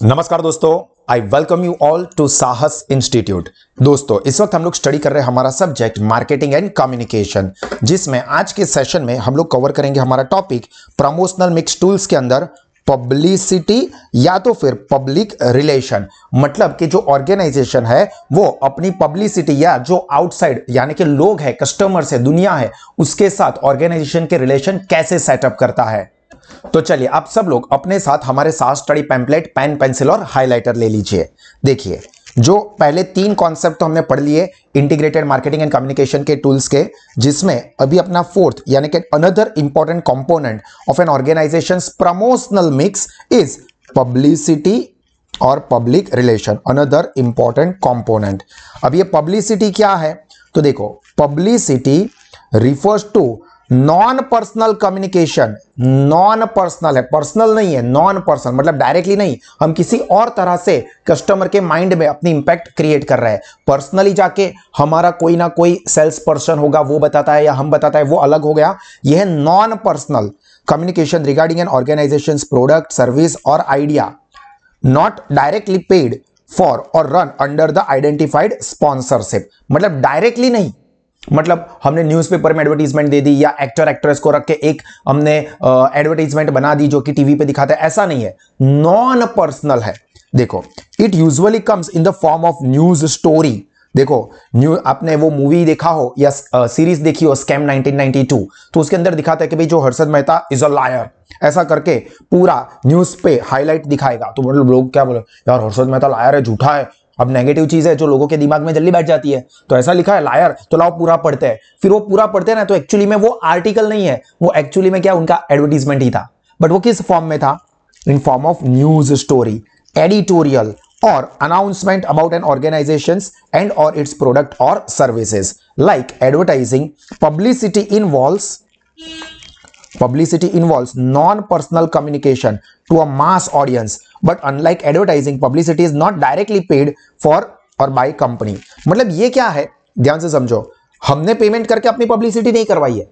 नमस्कार दोस्तों, I welcome you all to Sahas institute. दोस्तों, इस वक्त हम लोग स्टडी कर रहे हैं हमारा सब्जेक्ट मार्केटिंग एंड कम्युनिकेशन, जिसमें आज के सेशन में हम लोग कवर करेंगे हमारा टॉपिक प्रमोशनल मिक्स टूल्स के अंदर पब्लिसिटी या तो फिर पब्लिक रिलेशन। मतलब कि जो ऑर्गेनाइजेशन है वो अपनी पब्लिसिटी या जो आउटसाइड यानी कि लोग है, कस्टमर से दुनिया है, उसके साथ ऑर्गेनाइजेशन के रिलेशन कैसे सेटअप करता है। तो चलिए आप सब लोग अपने साथ हमारे साथ स्टडी पैम्पलेट, पेन, पेंसिल और हाइलाइटर ले लीजिए। देखिए, जो पहले तीन कॉन्सेप्ट तो हमने पढ़ लिए इंटीग्रेटेड मार्केटिंग एंड कम्युनिकेशन के टूल्स के, जिसमें अभी अपना फोर्थ यानी कि another important component of an organisation's promotional mix is publicity और public relation, another important component. अब ये पब्लिसिटी क्या है? तो देखो, publicity refers to non personal communication. Non personal है, पर्सनल नहीं है, नॉन पर्सनल मतलब डायरेक्टली नहीं, हम किसी और तरह से कस्टमर के माइंड में अपनी इंपैक्ट क्रिएट कर रहे हैं। पर्सनली जाके हमारा कोई ना कोई सेल्स पर्सन होगा, वो बताता है या हम बताता है, वो अलग हो गया। यह है non personal communication regarding an organisation product, service और idea, not directly paid for और run under the identified sponsorship. मतलब डायरेक्टली नहीं, मतलब हमने न्यूज़पेपर में एडवर्टीजमेंट दे दी या एक्टर एक्ट्रेस को रख के एक हमने एडवर्टीजमेंट बना दी जो कि टीवी पे दिखाता है, ऐसा नहीं है, नॉन पर्सनल है। देखो, it usually comes in the form of news story. देखो, आपने वो मूवी देखा हो या सीरीज देखी हो स्कैम 1992, तो उसके अंदर दिखाता है कि भाई जो Harshad Mehta is a liar, ऐसा करके पूरा न्यूज पे हाईलाइट दिखाएगा। तो मतलब लोग क्या बोले, यार हर्षद मेहता लायर है, झूठा है। अब नेगेटिव चीज है जो लोगों के दिमाग में जल्दी बैठ जाती है, तो ऐसा लिखा है लायर, तो लाओ पूरा पढ़ते हैं। फिर वो पूरा पढ़ते हैं ना, तो एक्चुअली में वो आर्टिकल नहीं है, वो एक्चुअली में क्या उनका एडवर्टीजमेंट ही था। बट वो किस फॉर्म में था? In form of news story, editorial और announcement about an organisation and और इट्स प्रोडक्ट और services. Like advertising, Publicity involves non-personal communication to a mass audience, but unlike advertising, publicity is not directly paid for or by company. मतलब ये क्या है, ध्यान से समझो। हमने पेमेंट करके अपनी पब्लिसिटी नहीं करवाई है,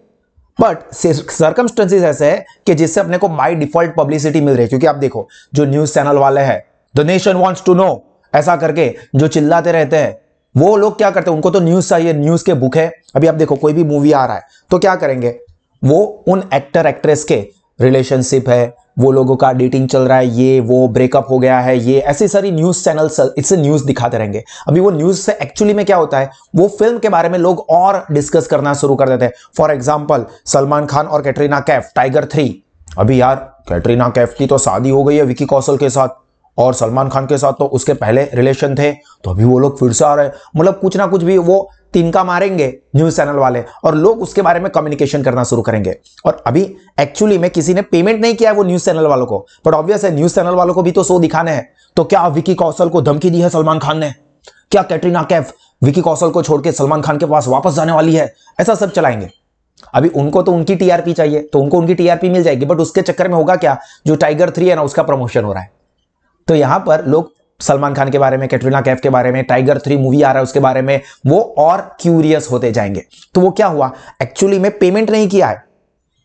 बट सर्कमस्टेंसेस ऐसे है कि जिससे अपने को बाय डिफॉल्ट पब्लिसिटी मिल रही है। क्योंकि आप देखो, जो न्यूज चैनल वाले हैं, the nation wants to know ऐसा करके जो चिल्लाते रहते हैं, वो लोग क्या करते हैं, उनको तो न्यूज चाहिए, न्यूज के बुक है। अभी आप देखो, कोई भी मूवी आ रहा है तो क्या करेंगे, वो उन एक्टर एक्ट्रेस के रिलेशनशिप है, वो लोगों का डेटिंग चल रहा है, ये वो ब्रेकअप हो गया है, ये ऐसी सारी न्यूज चैनल्स इससे न्यूज दिखाते रहेंगे। अभी वो न्यूज से एक्चुअली में क्या होता है, वो फिल्म के बारे में लोग और डिस्कस करना शुरू कर देते हैं। फॉर एग्जांपल, सलमान खान और कैटरीना कैफ, टाइगर 3। अभी यार कैटरीना कैफ की तो शादी हो गई है विकी कौशल के साथ, और सलमान खान के साथ तो उसके पहले रिलेशन थे, तो अभी वो लोग फिर से आ रहे हैं। मतलब कुछ ना कुछ भी वो तिनका मारेंगे न्यूज चैनल वाले, और लोग उसके बारे में कम्युनिकेशन करना शुरू करेंगे। और अभी एक्चुअली में किसी ने पेमेंट नहीं किया है वो न्यूज चैनल वालों को, बट ऑब्वियस है न्यूज चैनल वालों को भी तो शो दिखाने हैं। तो क्या विकी कौशल को धमकी दी है सलमान खान ने? क्या कैटरीना कैफ विकी कौशल को छोड़ के सलमान खान के पास वापस जाने वाली है? ऐसा सब चलाएंगे। अभी उनको तो उनकी टीआरपी चाहिए, तो उनको उनकी टीआरपी मिल जाएगी, बट उसके चक्कर में होगा क्या, जो टाइगर 3 है ना, उसका प्रमोशन हो रहा है। तो यहां पर लोग सलमान खान के बारे में, कैटरीना कैफ के बारे में, टाइगर 3 मूवी आ रहा है उसके बारे में, वो और क्यूरियस होते जाएंगे। तो वो क्या हुआ, एक्चुअली में पेमेंट नहीं किया है,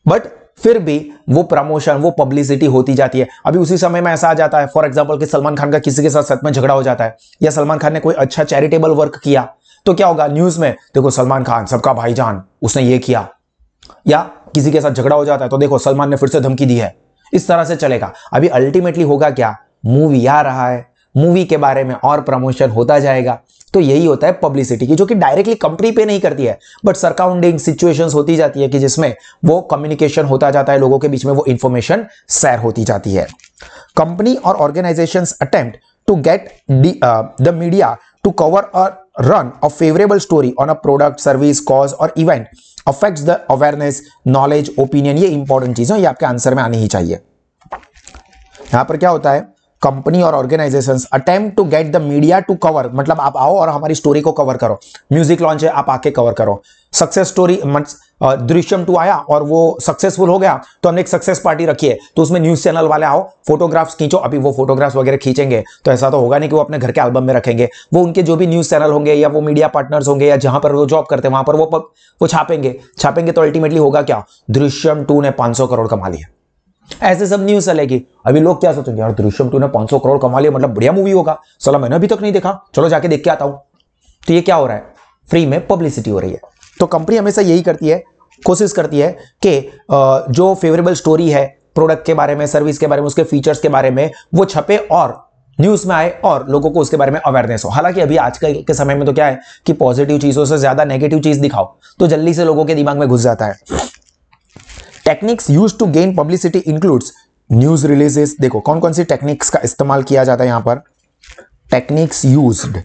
बट फिर भी वो प्रमोशन, वो पब्लिसिटी होती जाती है। अभी उसी समय में ऐसा आ जाता है, फॉर एग्जांपल कि सलमान खान का किसी के साथ सच में झगड़ा हो जाता है, या सलमान खान ने कोई अच्छा चैरिटेबल वर्क किया, तो क्या होगा न्यूज में, देखो सलमान खान सबका भाईजान, उसने ये किया। या किसी के साथ झगड़ा हो जाता है तो देखो सलमान ने फिर से धमकी दी है। इस तरह से चलेगा। अभी अल्टीमेटली होगा क्या, मूवी आ रहा है, मूवी के बारे में और प्रमोशन होता जाएगा। तो यही होता है पब्लिसिटी की, जो कि डायरेक्टली कंपनी पे नहीं करती है, बट सराउंडिंग सिचुएशंस होती जाती है कि जिसमें वो कम्युनिकेशन होता जाता है, लोगों के बीच में वो इंफॉर्मेशन शेयर होती जाती है। कंपनी और organisations attempt to get the media to cover और run a favourable story on a product, service, cause और event affects the awareness, knowledge, opinion. ये इंपॉर्टेंट चीज है, ये आपके आंसर में आनी ही चाहिए। यहां पर क्या होता है, कंपनी और organisations attempt to get the media to cover, मतलब आप आओ और हमारी स्टोरी को कवर करो। म्यूजिक लॉन्च है, आप आके कवर करो। सक्सेस स्टोरी, दृश्यम 2 आया और वो सक्सेसफुल हो गया, तो हमने एक सक्सेस पार्टी रखी है, तो उसमें न्यूज चैनल वाले आओ, फोटोग्राफ्स खींचो। अभी वो फोटोग्राफ्स वगैरह खींचेंगे तो ऐसा तो होगा नहीं कि वो अपने घर के एल्बम में रखेंगे, वो उनके जो भी न्यूज चैनल होंगे या वो मीडिया पार्टनर्स होंगे या जहां पर वो जॉब करते हैं वहां पर वो छापेंगे। तो अल्टीमेटली होगा क्या, दृश्यम 2 ने 500 करोड़ कमा लिया। ऐसे सब न्यूज चलेगी। अभी लोग क्या सोचेंगे, यार दृश्यम 2 ने 500 करोड़ कमा लिया, मतलब बढ़िया मूवी होगा, साला मैंने अभी तक नहीं देखा, चलो जाके देख के आता हूं। तो ये क्या हो रहा है, फ्री में पब्लिसिटी हो रही है। तो कंपनी हमेशा यही करती है, कोशिश करती है कि जो फेवरेबल स्टोरी है प्रोडक्ट के बारे में, सर्विस के बारे में, उसके फीचर्स के बारे में, वो छपे और न्यूज में आए और लोगों को उसके बारे में अवेयरनेस हो। हालांकि अभी आजकल के समय में तो क्या है कि पॉजिटिव चीजों से ज्यादा नेगेटिव चीज दिखाओ तो जल्दी से लोगों के दिमाग में घुस जाता है। Techniques used to gain publicity includes news releases. देखो कौन कौन सी टेक्निक्स का इस्तेमाल किया जाता है यहां पर। Techniques used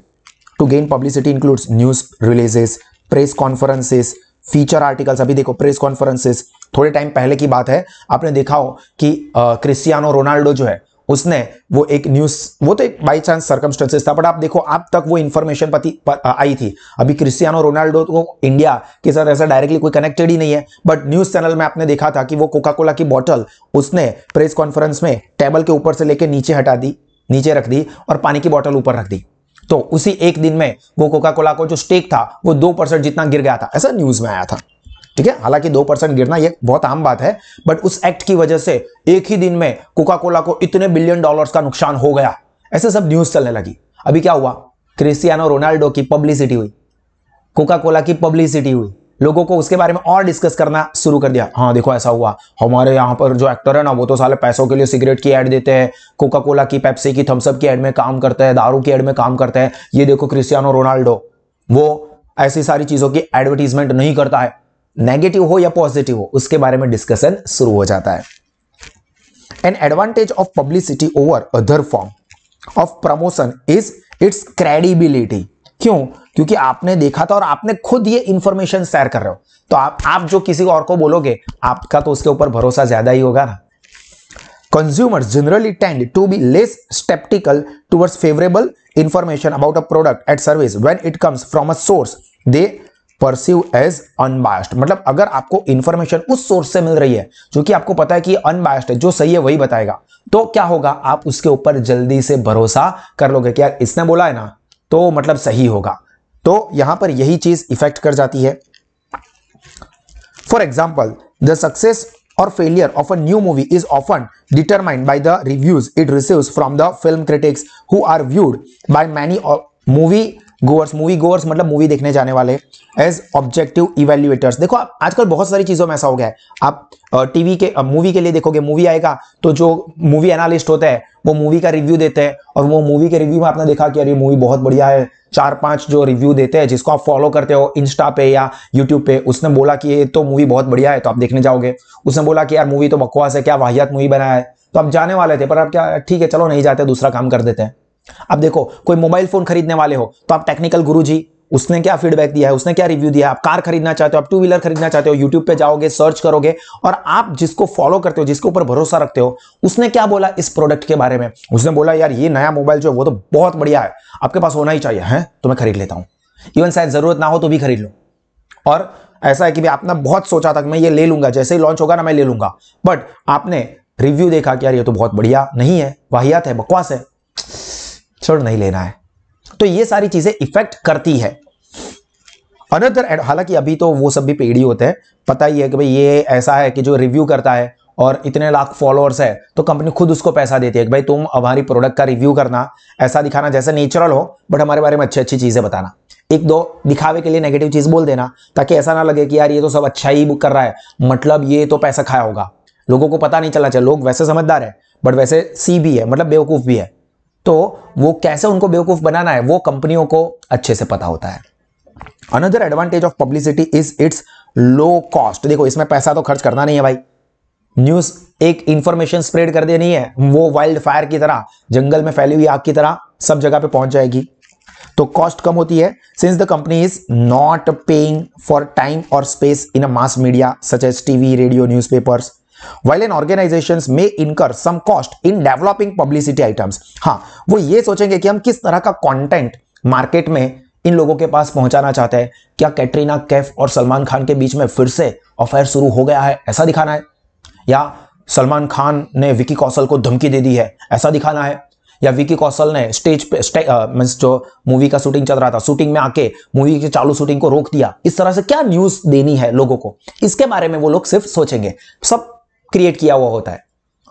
to gain publicity includes news releases, press conferences, feature articles. अभी देखो प्रेस कॉन्फ्रेंसेस, थोड़े टाइम पहले की बात है, आपने देखा हो कि क्रिस्टियानो रोनाल्डो जो है उसने वो एक न्यूज, वो तो एक बाई चांस सर्कमस्टेंसेस था, बट आप देखो आप तक वो इंफॉर्मेशन आई थी। अभी क्रिस्टियानो रोनाल्डो को इंडिया के साथ ऐसा डायरेक्टली कोई कनेक्टेड ही नहीं है, बट न्यूज चैनल में आपने देखा था कि वो कोका कोला की बोतल उसने प्रेस कॉन्फ्रेंस में टेबल के ऊपर से लेके नीचे हटा दी, नीचे रख दी और पानी की बोतल ऊपर रख दी। तो उसी एक दिन में वो कोका कोला को जो स्टेक था वो 2% जितना गिर गया था, ऐसा न्यूज में आया था। ठीक है, हालांकि 2% गिरना ये बहुत आम बात है, बट उस एक्ट की वजह से एक ही दिन में कोका कोला को इतने बिलियन डॉलर्स का नुकसान हो गया, ऐसे सब न्यूज चलने लगी। अभी क्या हुआ, क्रिस्टियानो रोनाल्डो की पब्लिसिटी हुई, कोका कोला की पब्लिसिटी हुई, लोगों को उसके बारे में और डिस्कस करना शुरू कर दिया। हाँ देखो ऐसा हुआ, हमारे यहाँ पर जो एक्टर है ना वो तो साले पैसों के लिए सिगरेट की एड देते हैं, कोका कोला की, पेप्सी की, थम्सअप की एड में काम करते हैं, दारू की एड में काम करते हैं। ये देखो क्रिस्टियानो रोनाल्डो वो ऐसी सारी चीजों की एडवर्टीजमेंट नहीं करता है। नेगेटिव हो या पॉजिटिव हो उसके बारे में डिस्कशन शुरू हो जाता है। An advantage of publicity over other form of promotion is it's credibility. क्यों? क्योंकि आपने देखा था और आपने खुद ये इंफॉर्मेशन शेयर कर रहे हो, तो आप जो किसी और को बोलोगे आपका तो उसके ऊपर भरोसा ज्यादा ही होगा ना। Consumers generally tend to be less skeptical towards favorable information about a product and service when it comes from a source they perceive as unbiased। मतलब अगर आपको इंफॉर्मेशन उस सोर्स से मिल रही है जो कि आपको पता है कि अनबायस्ड है, जो सही है वही बताएगा, तो क्या होगा, आप उसके ऊपर जल्दी से भरोसा कर लोगे कि यार इसने बोला है ना तो मतलब सही होगा। तो यहां पर यही चीज इफेक्ट कर जाती है। For example, the success or failure of a new movie is often determined by the reviews it receives from the film critics who are viewed by many movie goers मतलब मूवी देखने जाने वाले as objective evaluators। देखो आजकल बहुत सारी चीजों में ऐसा हो गया है, आप टीवी के मूवी के लिए देखोगे, मूवी आएगा तो जो मूवी एनालिस्ट होते हैं वो मूवी का रिव्यू देते हैं और वो मूवी के रिव्यू में आपने देखा कि यार ये मूवी बहुत बढ़िया है, 4-5 जो रिव्यू देते हैं जिसको आप फॉलो करते हो इंस्टा पे या यूट्यूब पे, उसने बोला कि ये तो मूवी बहुत बढ़िया है तो आप देखने जाओगे। उसने बोला कि यार मूवी तो बकवास है, क्या वाहियात मूवी बनाया है, तो आप जाने वाले थे, पर आप क्या ठीक है चलो नहीं जाते, दूसरा काम कर देते हैं। अब देखो कोई मोबाइल फोन खरीदने वाले हो तो आप टेक्निकल गुरुजी उसने क्या फीडबैक दिया है, उसने क्या रिव्यू दिया है। आप कार खरीदना चाहते हो, आप 2 व्हीलर खरीदना चाहते हो, यूट्यूब पे जाओगे, सर्च करोगे और आप जिसको फॉलो करते हो, जिसके ऊपर भरोसा रखते हो, उसने क्या बोला इस प्रोडक्ट के बारे में। उसने बोला यार ये नया मोबाइल जो है वो तो बहुत बढ़िया है, आपके पास होना ही चाहिए, है तो मैं खरीद लेता हूं, इवन शायद जरूरत ना हो तो भी खरीद लो। और ऐसा है कि भी आपने बहुत सोचा था कि मैं ये ले लूंगा, जैसे ही लॉन्च होगा ना मैं ले लूंगा, बट आपने रिव्यू देखा कि यार ये तो बहुत बढ़िया नहीं है, वाहियात है, बकवास है, छोड़ नहीं लेना है। तो ये सारी चीजें इफेक्ट करती है। अनदर, हालांकि अभी तो वो सब भी पेड ही होते हैं, पता ही है कि भाई ये ऐसा है कि जो रिव्यू करता है और इतने लाख फॉलोअर्स है तो कंपनी खुद उसको पैसा देती है कि भाई तुम हमारी प्रोडक्ट का रिव्यू करना, ऐसा दिखाना जैसे नेचुरल हो, बट हमारे बारे में अच्छी अच्छी चीजें बताना, एक दो दिखावे के लिए नेगेटिव चीज बोल देना ताकि ऐसा ना लगे कि यार ये तो सब अच्छा ही कर रहा है, मतलब ये तो पैसा खाया होगा, लोगों को पता नहीं चला चाहिए। लोग वैसे समझदार है बट वैसे सी भी है, मतलब बेवकूफ भी है, तो वो कैसे उनको बेवकूफ बनाना है वो कंपनियों को अच्छे से पता होता है। Another advantage of publicity is it's low cost. देखो इसमें पैसा तो खर्च करना नहीं है भाई, न्यूज एक इंफॉर्मेशन स्प्रेड कर देनी है, वो वाइल्ड फायर की तरह, जंगल में फैली हुई आग की तरह सब जगह पे पहुंच जाएगी, तो कॉस्ट कम होती है। Since the company is not paying for time और space in a mass media such as TV, radio, newspapers, while an organizations may incur some cost in developing publicity items। हाँ, वो ये सोचेंगे कि हम किस तरह का कंटेंट मार्केट में इन लोगों के पास पहुंचाना चाहते हैं, क्या कैटरीना कैफ और सलमान खान के बीच में फिर से अफेयर शुरू हो गया है ऐसा दिखाना है, या सलमान खान ने विकी कौशल को धमकी दे दी है ऐसा दिखाना है, या विकी कौशल ने स्टेज पे जो मूवी का शूटिंग चल रहा था शूटिंग में आके मूवी की चालू शूटिंग को रोक दिया, इस तरह से क्या न्यूज देनी है लोगों को, इसके बारे में वो लोग सिर्फ सोचेंगे। सब क्रिएट किया हुआ होता है,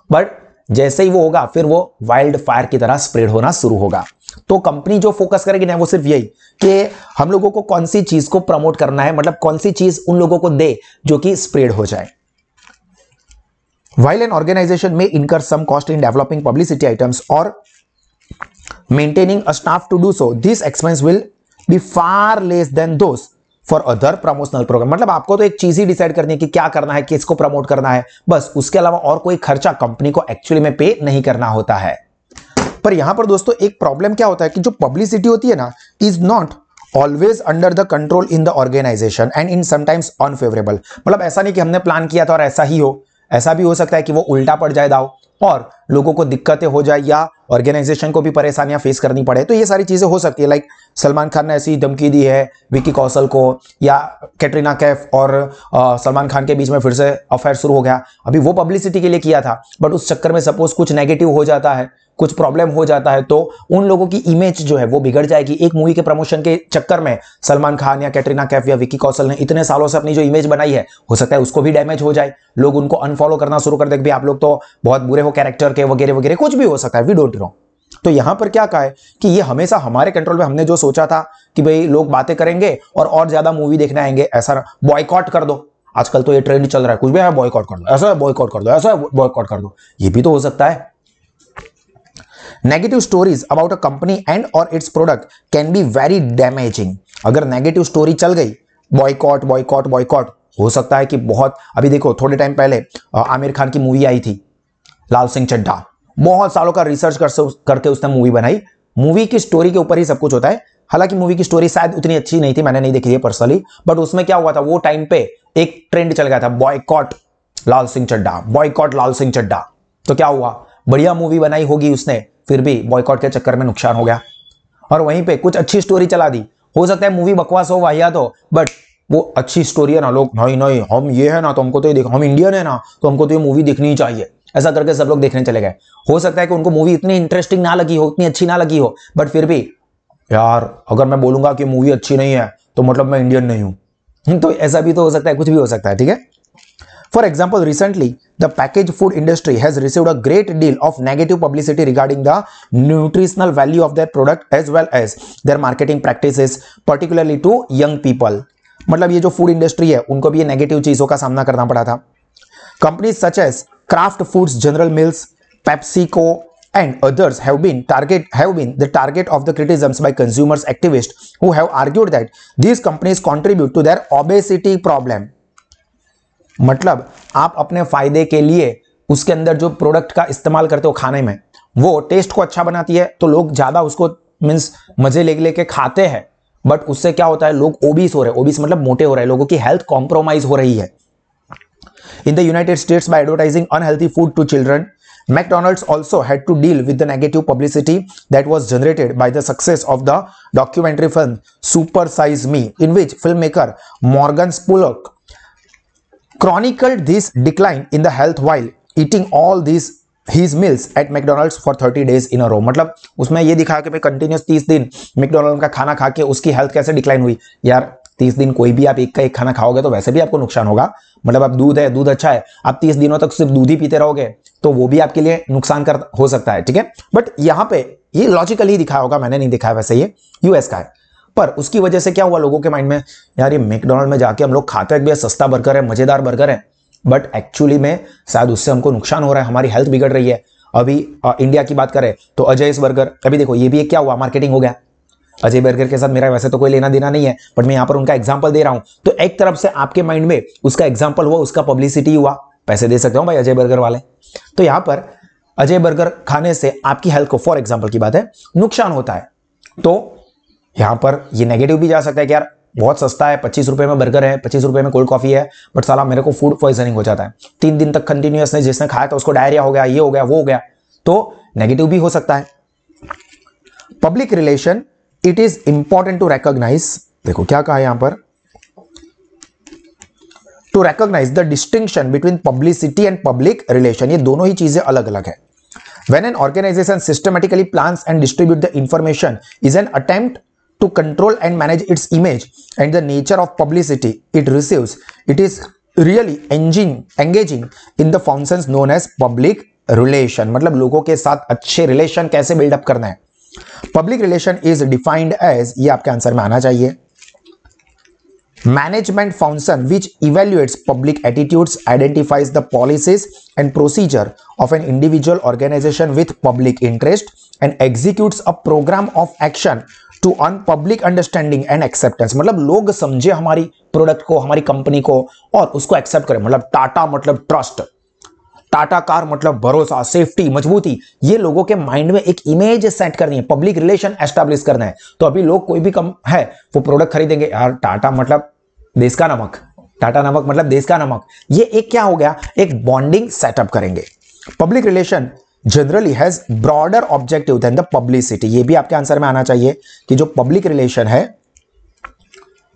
बट जैसे ही वो होगा फिर वो वाइल्ड फायर की तरह स्प्रेड होना शुरू होगा। तो कंपनी जो फोकस करेगी ना वो सिर्फ यही कि हम लोगों को कौन सी चीज को प्रमोट करना है, मतलब कौन सी चीज उन लोगों को दे जो कि स्प्रेड हो जाए। While an organization may incur some cost in developing publicity items or maintaining a staff to do so, this expense will be far less than those for other promotional program। मतलब आपको तो एक चीज ही decide करनी है कि क्या करना है, किसको प्रमोट करना है, बस उसके अलावा और कोई खर्चा कंपनी को एक्चुअली में पे नहीं करना होता है। पर यहां पर दोस्तों एक प्रॉब्लम क्या होता है कि जो पब्लिसिटी होती है ना is not always under the control in the organisation and in sometimes unfavourable. मतलब ऐसा नहीं कि हमने प्लान किया था और ऐसा ही हो, ऐसा भी हो सकता है कि वो उल्टा पड़ जाए दाव और लोगों को दिक्कतें हो जाए या ऑर्गेनाइजेशन को भी परेशानियां फेस करनी पड़े। तो ये सारी चीजें हो सकती है। लाइक सलमान खान ने ऐसी धमकी दी है विकी कौशल को, या कैटरीना कैफ और सलमान खान के बीच में फिर से अफेयर शुरू हो गया। अभी वो पब्लिसिटी के लिए किया था, बट उस चक्कर में सपोज कुछ नेगेटिव हो जाता है, कुछ प्रॉब्लम हो जाता है, तो उन लोगों की इमेज जो है वो बिगड़ जाएगी। एक मूवी के प्रमोशन के चक्कर में सलमान खान या कैटरीना कैफ या विकी कौशल ने इतने सालों से अपनी जो इमेज बनाई है, हो सकता है उसको भी डैमेज हो जाए, लोग उनको अनफॉलो करना शुरू कर देंगे, आप लोग तो बहुत बुरे हो कैरेक्टर के वगैरह वगैरह, कुछ भी हो सकता है, वी डोंट नो। तो यहां पर क्या कहा है कि ये हमेशा हमारे कंट्रोल में, हमने जो सोचा था कि भाई लोग बातें करेंगे और ज्यादा मूवी देखने आएंगे, ऐसा बॉयकॉट कर दो। आजकल तो ये ट्रेंड चल रहा है, कुछ भी है बॉयकॉट कर दो, ऐसा बॉयकॉट कर दो, ऐसा बॉयकॉट कर दो, ये भी तो हो सकता है। Negative stories about a company and और its product can be very damaging. अगर नेगेटिव स्टोरी चल गई, बॉयकॉट बॉयकॉट बॉयकॉट, हो सकता है कि बहुत, अभी देखो थोड़े टाइम पहले आमिर खान की मूवी आई थी लाल सिंह चड्ढा, बहुत सालों का रिसर्च करके उसने मूवी बनाई। मूवी की स्टोरी के ऊपर ही सब कुछ होता है। हालांकि मूवी की स्टोरी शायद उतनी अच्छी नहीं थी, मैंने नहीं देखी है पर्सनली, बट उसमें क्या हुआ था, वो टाइम पे एक ट्रेंड चल गया था, बॉयकॉट लाल सिंह चड्ढा, बॉयकॉट लाल सिंह चड्ढा। तो क्या हुआ, बढ़िया मूवी बनाई होगी उसने, फिर भी बॉयकॉट के चक्कर में नुकसान हो गया। और वहीं पे कुछ अच्छी स्टोरी चला दी, हो सकता है मूवी बकवास हो, वाहियात हो, बट वो अच्छी स्टोरी है ना, लोग नहीं नहीं हम ये है ना तो हमको तो ये देखो, हम इंडियन है ना तो हमको तो ये मूवी देखनी ही चाहिए, ऐसा करके सब लोग देखने चले गए। हो सकता है कि उनको मूवी इतनी इंटरेस्टिंग ना लगी हो, इतनी अच्छी ना लगी हो, बट फिर भी यार अगर मैं बोलूंगा कि मूवी अच्छी नहीं है तो मतलब मैं इंडियन नहीं हूं, तो ऐसा भी तो हो सकता है, कुछ भी हो सकता है, ठीक है। For example, recently the packaged food industry has received a great deal of negative publicity regarding the nutritional value of their product as well as their marketing practices, particularly to young people। मतलब ये जो food industry है उनको भी ये negative चीजों का सामना करना पड़ा था। Companies such as Kraft Foods, General Mills, PepsiCo and others have been the target of the criticisms by consumers activists who have argued that these companies contribute to their obesity problem। मतलब आप अपने फायदे के लिए उसके अंदर जो product का इस्तेमाल करते हो खाने में, वो टेस्ट को अच्छा बनाती है तो लोग ज्यादा उसको मींस मजे लेके खाते हैं, बट उससे क्या होता है, लोग ओबीस हो रहे हैं, ओबीस मतलब मोटे हो रहे हैं, लोगों की हेल्थ कॉम्प्रोमाइज हो रही है। In the United States by advertising unhealthy food to children, McDonald's also had to deal with the negative publicity that was generated by the success of the documentary film Super Size Me, in which filmmaker Morgan Spurlock chronicled this decline in the health while eating all these his meals at McDonald's for 30 days in a row। मतलब उसमें ये दिखाया कि भाई continuous 30 दिन McDonald का खाना खा के उसकी हेल्थ कैसे डिक्लाइन हुई। यार 30 दिन कोई भी आप एक का एक खाना खाओगे तो वैसे भी आपको नुकसान होगा। मतलब आप दूध है, दूध अच्छा है, आप 30 दिनों तक सिर्फ दूध ही पीते रहोगे तो वो भी आपके लिए नुकसान कर हो सकता है, ठीक है। बट यहाँ पे ये लॉजिकली दिखाया होगा, मैंने नहीं दिखाया, वैसे ये यूएस का है। पर उसकी वजह से क्या हुआ, लोगों के माइंड में यार ये मैकडोनल्ड में जाके हम लोग खाते हैं, सस्ता बर्गर है, मजेदार बर्गर है, बट एक्चुअली में शायद उससे हमको नुकसान हो रहा है, हमारी हेल्थ बिगड़ रही है। अभी इंडिया की बात करें तो अजय's बर्गर, अभी देखो ये भी एक क्या हुआ, मार्केटिंग हो गया। अजय बर्गर के साथ मेरा वैसे तो कोई लेना देना नहीं है, बट मैं यहां पर उनका एग्जांपल दे रहा हूं, तो एक तरफ से आपके माइंड में उसका एग्जांपल हुआ, उसका पब्लिसिटी हुआ, पैसे दे सकते हो भाई अजय बर्गर वाले। तो यहां पर अजय बर्गर खाने से आपकी हेल्थ को, फॉर एग्जांपल की बात है, नुकसान होता है। तो यहां पर ये नेगेटिव भी जा सकता है कि यार बहुत सस्ता है, 25 रुपए में बर्गर है, 25 रुपए में कोल्ड कॉफी है, बट साला मेरे को फूड पॉइजनिंग हो जाता है, 3 दिन तक कंटिन्यूअस जिसने खाया था उसको डायरिया हो गया, ये हो गया, वो हो गया, तो नेगेटिव भी हो सकता है। Public relation, it is important to recognise, देखो क्या कहा है यहां पर, to recognise the distinction between publicity and public relation, ये दोनों ही चीजें अलग अलग है। When an organization systematically plans and distribute the information is an attempt to control and manage its image and the nature of publicity it receives, it is really engaging in the functions known as public relation, मतलब लोगों के साथ अच्छे relation कैसे build up करना है। Public relation is defined as, ये आपके आंसर में आना चाहिए, management function which evaluates public attitudes, identifies the policies and procedure of an individual organisation with public interest and executes a programme of action to earn public understanding and acceptance, मतलब लोग समझे हमारी product को, हमारी company को और उसको accept करें। मतलब टाटा मतलब ट्रस्ट, टाटा कार मतलब भरोसा, सेफ्टी, मजबूती, ये लोगों के माइंड में एक इमेज सेट करनी है, पब्लिक रिलेशन एस्टैब्लिश करना है। तो अभी लोग कोई भी कम है वो प्रोडक्ट खरीदेंगे, यार टाटा मतलब देश का नमक, टाटा नमक मतलब देश का नमक, ये एक क्या हो गया, एक बॉन्डिंग सेटअप करेंगे। Public relation generally has broader objective than the publicity, ये भी आपके आंसर में आना चाहिए कि जो पब्लिक रिलेशन है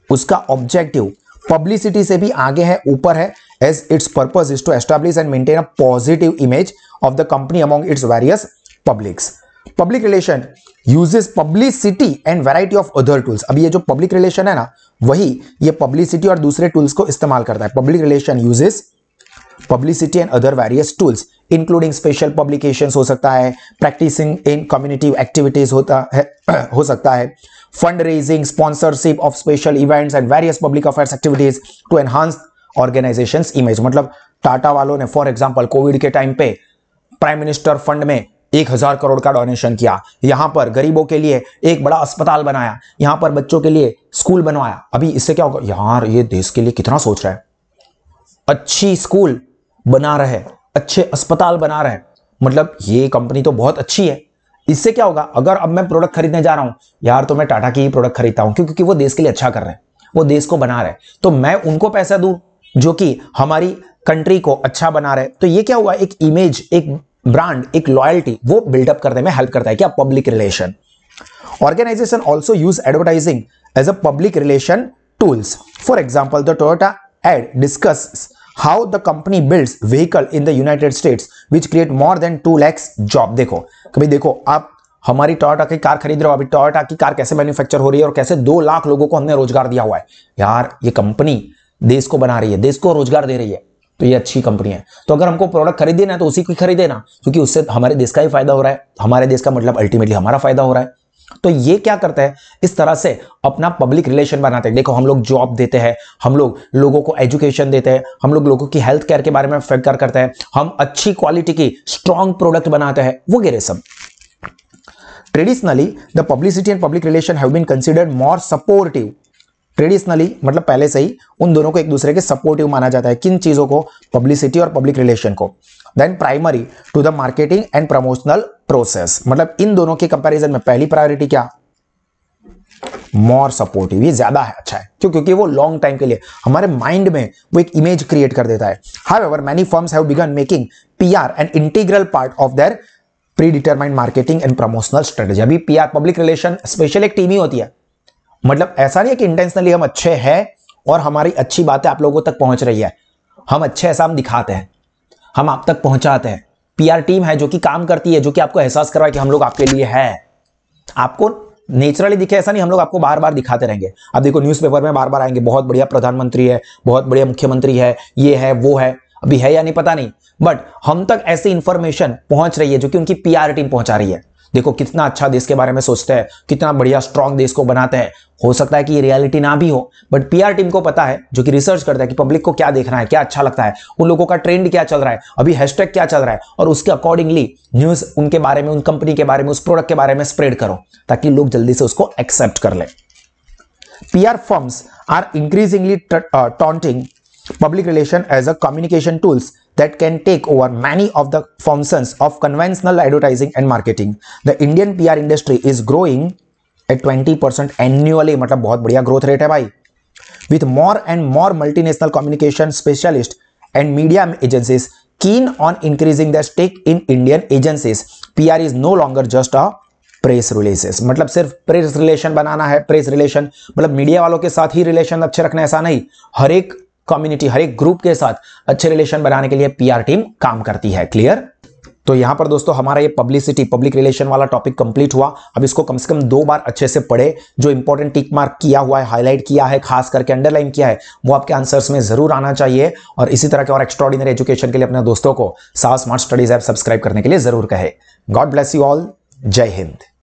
उसका ऑब्जेक्टिव पब्लिसिटी से भी आगे है, ऊपर है, as its purpose is to establish and maintain a positive image of the company among its various publics. Public relation uses publicity and variety of other tools, अब ये जो पब्लिक रिलेशन है ना, वही ये पब्लिसिटी और दूसरे टूल्स को इस्तेमाल करता है। Public relation uses publicity and other various tools including special publications हो सकता है, प्रैक्टिसिंग इन कम्युनिटी एक्टिविटीज होता है हो सकता है, fund raising, sponsorship of special events and various public affairs activities to enhance organisations image. मतलब टाटा वालों ने फॉर एग्जांपल कोविड के टाइम पे प्राइम मिनिस्टर फंड में 1000 करोड़ का डोनेशन किया, यहां पर गरीबों के लिए एक बड़ा अस्पताल बनाया, यहां पर बच्चों के लिए स्कूल बनवाया। अभी इससे क्या होगा, यार ये देश के लिए कितना सोच रहा है, अच्छी स्कूल बना रहे, अच्छे अस्पताल बना रहे, मतलब ये कंपनी तो बहुत अच्छी है। इससे क्या होगा, अगर अब मैं प्रोडक्ट खरीदने जा रहा हूं, यार तो मैं टाटा की ही प्रोडक्ट खरीदता हूं क्योंकि वो देश के लिए अच्छा कर रहे हैं, वो देश को बना रहे, तो मैं उनको पैसा दूं जो कि हमारी कंट्री को अच्छा बना रहे। तो ये क्या हुआ, एक इमेज, एक ब्रांड, एक लॉयल्टी वो बिल्डअप करने में हेल्प करता है क्या, public relation. Organisation also use advertising as a public relation tools. For example the Toyota ad discuss how the company builds vehicle in the United States which create more than 2 lakhs job। देखो कभी देखो, आप हमारी Toyota की car खरीद रहे हो, अभी टोयोटा की कार कैसे मैन्युफैक्चर हो रही है और कैसे 2 लाख लोगों को हमने रोजगार दिया हुआ है। यार ये कंपनी देश को बना रही है, देश को रोजगार दे रही है, तो ये अच्छी कंपनी है। तो अगर हमको प्रोडक्ट खरीदे ना तो उसी को खरीदे ना, क्योंकि उससे हमारे देश का ही फायदा हो रहा है, हमारे देश का मतलब अल्टीमेटली हमारा फायदा हो रहा है। तो ये क्या करता है, इस तरह से अपना पब्लिक रिलेशन बनाते हैं। देखो हम लोग जॉब देते हैं, हम लोग लोगों को एजुकेशन देते हैं, हम लोग लोगों की हेल्थ केयर के बारे में फिक्र करते हैं, हम अच्छी क्वालिटी की स्ट्रॉन्ग प्रोडक्ट बनाते हैं वगैरह सब। Traditionally the publicity and public relation have been considered more supportive. Traditionally मतलब पहले से ही उन दोनों को एक दूसरे के सपोर्टिव माना जाता है, किन चीजों को, पब्लिसिटी और पब्लिक रिलेशन को, than primary to the marketing and promotional process. मतलब इन दोनों के कंपैरिजन में पहली प्रायोरिटी क्या, मोर सपोर्टिव, ये ज्यादा है, अच्छा है, क्यों, क्योंकि वो लॉन्ग टाइम के लिए हमारे माइंड में वो एक इमेज क्रिएट कर देता है। However many firms have begun making PR an integral part of their predetermined marketing and promotional strategy. अभी पीआर पब्लिक रिलेशन स्पेशल एक टीम ही होती है, मतलब ऐसा नहीं है कि इंटेंशनली हम अच्छे हैं और हमारी अच्छी बातें आप लोगों तक पहुंच रही है, हम अच्छे ऐसा हम दिखाते हैं, हम आप तक पहुंचाते हैं। पीआर टीम है जो कि काम करती है, जो कि आपको एहसास करवाए कि हम लोग आपके लिए है, आपको नेचुरली दिखे ऐसा नहीं, हम लोग आपको बार बार दिखाते रहेंगे। अब देखो न्यूज़पेपर में बार बार आएंगे, बहुत बढ़िया प्रधानमंत्री है, बहुत बढ़िया मुख्यमंत्री है, ये है वो है, अभी है या नहीं पता नहीं, बट हम तक ऐसी इंफॉर्मेशन पहुंच रही है जो कि उनकी पीआर टीम पहुंचा रही है। देखो कितना अच्छा देश के बारे में सोचते हैं, कितना बढ़िया स्ट्रॉन्ग देश को बनाते हैं। हो सकता है कि ये रियलिटी ना भी हो, बट पीआर टीम को पता है, जो कि रिसर्च करता है कि पब्लिक को क्या देखना है, क्या अच्छा लगता है, उन लोगों का ट्रेंड क्या चल रहा है, अभी हैशटैग क्या चल रहा है, और उसके अकॉर्डिंगली न्यूज उनके बारे में, उन कंपनी के बारे में, उस प्रोडक्ट के बारे में स्प्रेड करो ताकि लोग जल्दी से उसको एक्सेप्ट कर ले। PR firms are increasingly taunting public relation as a communication tools that can take over many of the functions of conventional advertising and marketing. The Indian PR industry is growing at 20% annually, मतलब बहुत बढ़िया growth rate है भाई. With more and more multinational communication specialists and media agencies keen on increasing their stake in Indian agencies, PR is no longer just a press relations, मतलब सिर्फ press relation बनाना है, press relation मतलब media वालों के साथ ही relation अच्छे रखना, ऐसा नहीं, हर एक कम्युनिटी, हर एक ग्रुप के साथ अच्छे रिलेशन बनाने के लिए पीआर टीम काम करती है। क्लियर? तो यहां पर दोस्तों हमारा ये पब्लिसिटी, पब्लिक रिलेशन वाला टॉपिक कंप्लीट हुआ। अब इसको कम से कम 2 बार अच्छे से पढ़े। जो इंपॉर्टेंट टिक मार्क किया हुआ है, हाईलाइट किया है, खास करके अंडरलाइन किया है, वो आपके आंसर्स में जरूर आना चाहिए। और इसी तरह के और एक्स्ट्राऑर्डिनरी एजुकेशन के लिए अपने दोस्तों को Saha smart studies app subscribe करने के लिए जरूर कहे। God bless you all. जय हिंद।